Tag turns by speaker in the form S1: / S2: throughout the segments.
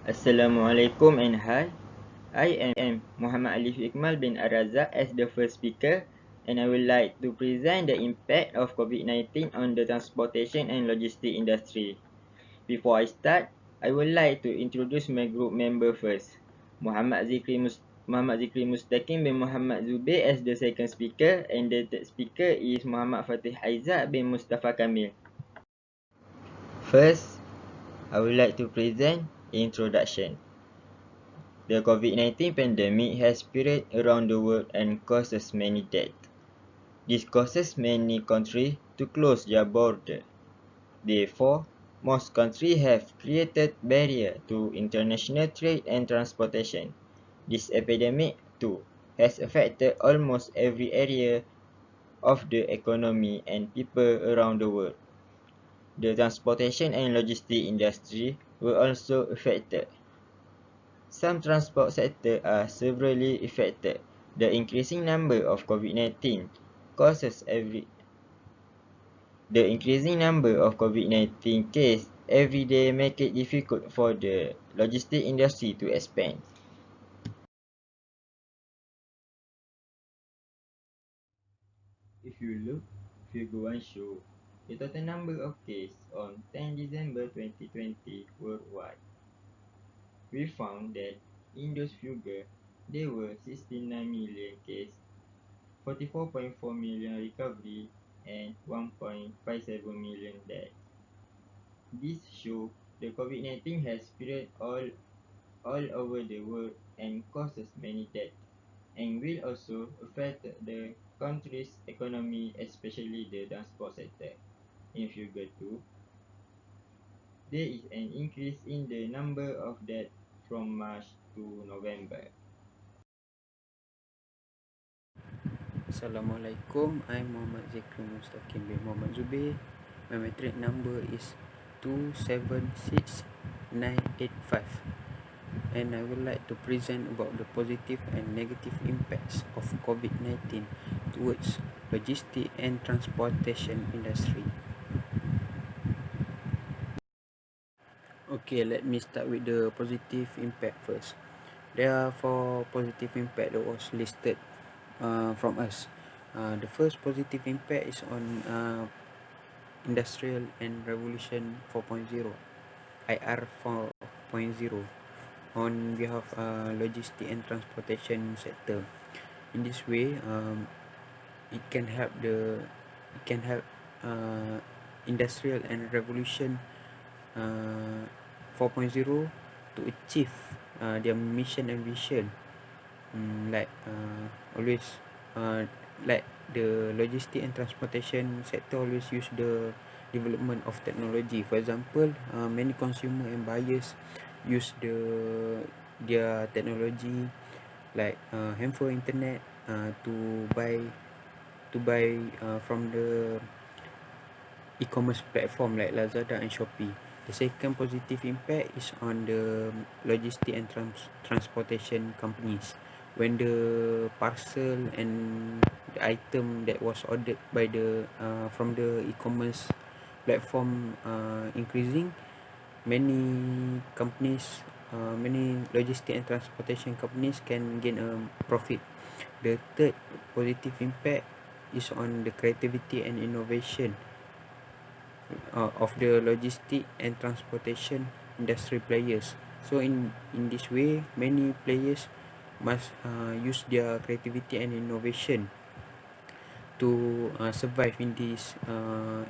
S1: Assalamualaikum and hi. I am Muhammad Alif Iqmal bin Ar-Razak as the first speaker, and I would like to present the impact of COVID-19 on the transportation and logistics industry. Before I start, I would like to introduce my group member first. Muhammad Zikri Mustaqim bin Muhammad Zubair as the second speaker, and the third speaker is Muhammad Fatih Aizat bin Mustafa Kamil. First, I would like to present introduction. The COVID-19 pandemic has spread around the world and causes many deaths. This causes many countries to close their border. Therefore, most countries have created barriers to international trade and transportation. This epidemic, too, has affected almost every area of the economy and people around the world. The transportation and logistics industry were also affected. Some transport sectors are severely affected. The increasing number of COVID-19 cases every day make it difficult for the logistics industry to expand. If you look, Figure 1 shows the total number of cases on 10 December 2020 worldwide. We found that in those figures, there were 69 million cases, 44.4 million recovery, and 1.57 million deaths. This shows the COVID-19 has spread all over the world and causes many deaths, and will also affect the country's economy, especially the transport sector. In Figure 2, there is an increase in the number of deaths from March to November.
S2: Assalamualaikum, I'm Muhammad Zikri Mustaqim bin Muhammad Zubair. My metric number is 276985, and I would like to present about the positive and negative impacts of COVID-19 towards logistics and transportation industry. Okay, let me start with the positive impact first. There are 4 positive impact that was listed from us. The first positive impact is on Industrial and Revolution 4.0, IR 4.0, on behalf logistics and transportation sector. In this way, it can help Industrial and Revolution 4.0 to achieve their mission and vision, always like the logistics and transportation sector always use the development of technology. For example, many consumer and buyers use their technology like handphone, internet to buy from the e-commerce platform like Lazada and Shopee. The second positive impact is on the logistics and transportation companies. When the parcel and the item that was ordered by the from the e-commerce platform increasing, many companies, many logistics and transportation companies can gain a profit. The third positive impact is on the creativity and innovation of the logistic and transportation industry players. So in this way, many players must use their creativity and innovation to survive in this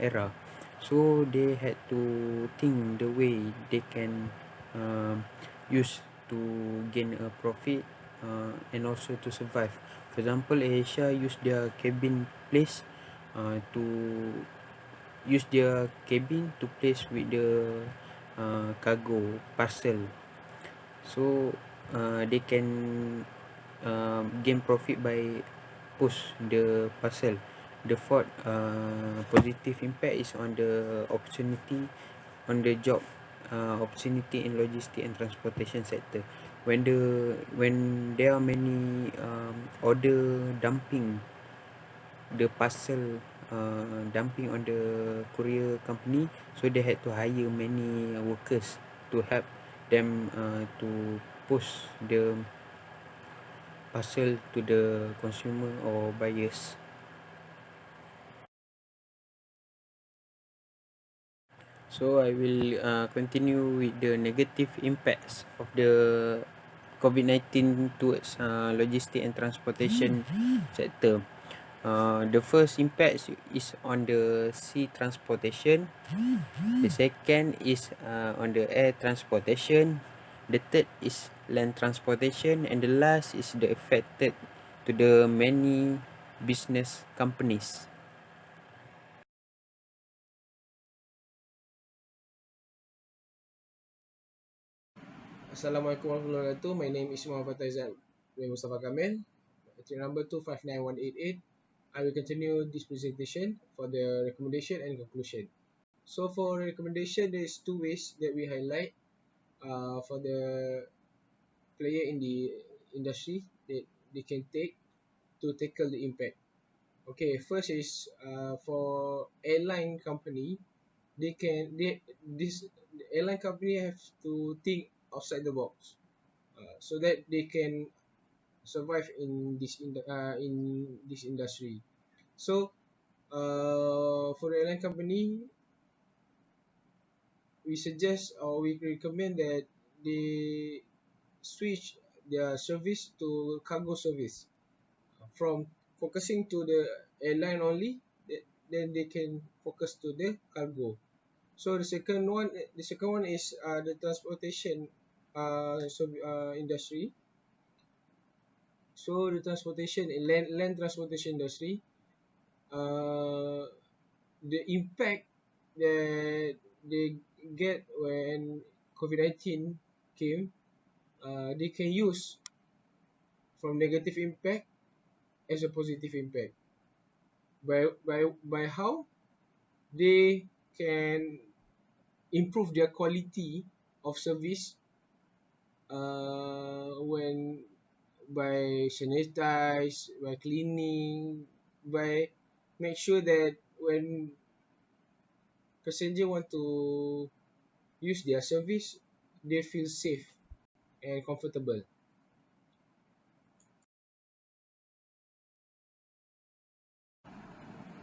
S2: era. So they had to think the way they can use to gain a profit and also to survive. For example, Asia use their cabin place to use their cabin to place with the cargo parcel, so they can gain profit by push the parcel. The fourth positive impact is on the opportunity on the job opportunity in logistics and transportation sector. When there are many order dumping, the parcel dumping on the courier company, so they had to hire many workers to help them to push the parcel to the consumer or buyers. So I will continue with the negative impacts of the COVID-19 towards logistic and transportation sector. The first impact is on the sea transportation. The second is on the air transportation. The third is land transportation, and the last is the affected to the many business companies.
S3: Assalamualaikum warahmatullahi wabarakatuh. My name is Muhammad Faizal bin Mustafa Kamil. Entry number 259188. I will continue this presentation for the recommendation and conclusion. So for recommendation, there is two ways that we highlight for the player in the industry that they can take to tackle the impact. Okay, first is for airline company, this airline company have to think outside the box so that they can survive in this industry. So for the airline company, we suggest or we recommend that they switch their service to cargo service from focusing to the airline only. Then they can focus to the cargo. So the second one is the transportation industry. So the transportation in land transportation industry, uh, the impact that they get when COVID-19 came, they can use from negative impact as a positive impact. By how they can improve their quality of service when by sanitize, by cleaning, by make sure that when passenger want to use their service, they feel safe and comfortable.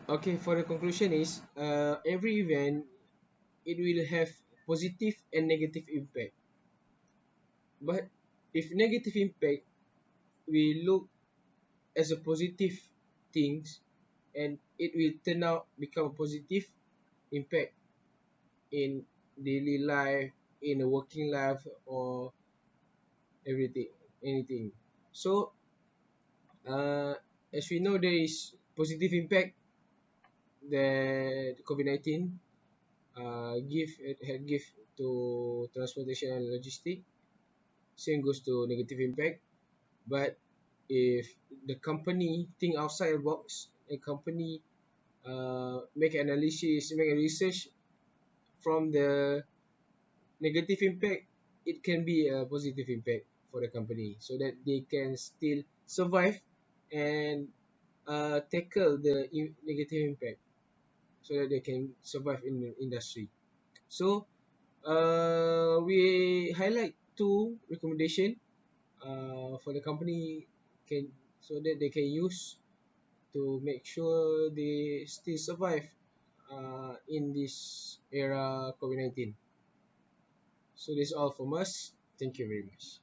S3: Okay, for the conclusion is every event it will have positive and negative impact. But if negative impact we look as a positive things and it will turn out become a positive impact in daily life, in a working life or everything, anything. So as we know there is positive impact that COVID-19 give to transportation and logistic. Same goes to negative impact. But if the company think outside the box, a company make analysis, make a research from the negative impact, it can be a positive impact for the company so that they can still survive and tackle the negative impact so that they can survive in the industry. So we highlight two recommendation for the company can so that they can use to make sure they still survive in this era COVID-19. So this is all from us. Thank you very much.